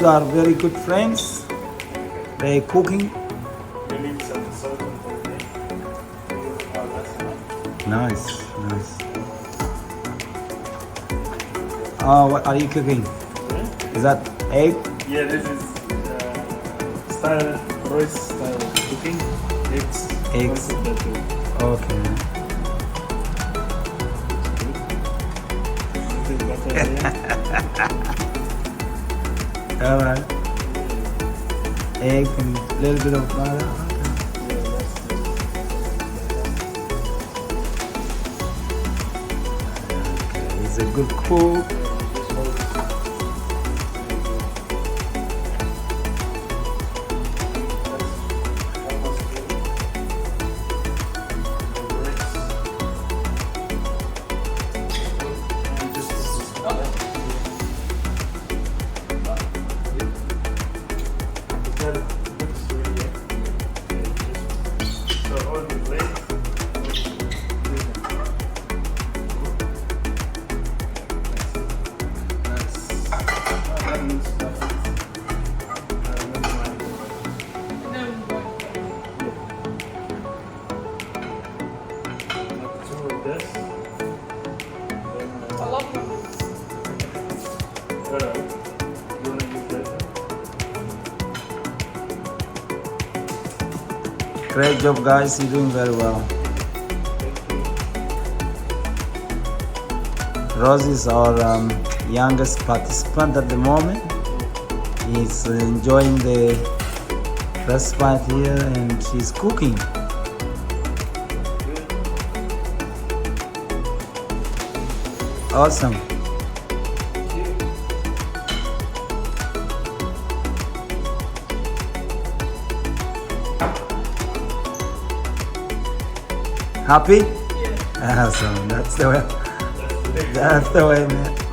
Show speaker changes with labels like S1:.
S1: are very good friends. They cooking.
S2: You need some salt and pepper. Oh, that's enough.
S1: Nice, nice. Oh, what are you cooking?
S2: Hmm?
S1: Is that egg?
S2: Yeah, this is style, Royce style cooking. Eggs.
S1: Eggs.
S2: Also better.
S1: Okay.
S2: Little butter there.
S1: All right. Egg and a little bit of butter.
S2: Yeah, that's
S1: He's a good cook. Great job, guys. You're doing very well. Royce is our youngest participant at the moment. He's enjoying the respite here and she's cooking. Awesome. Happy?
S3: Yeah.
S1: Awesome. That's the way. That's the way, man.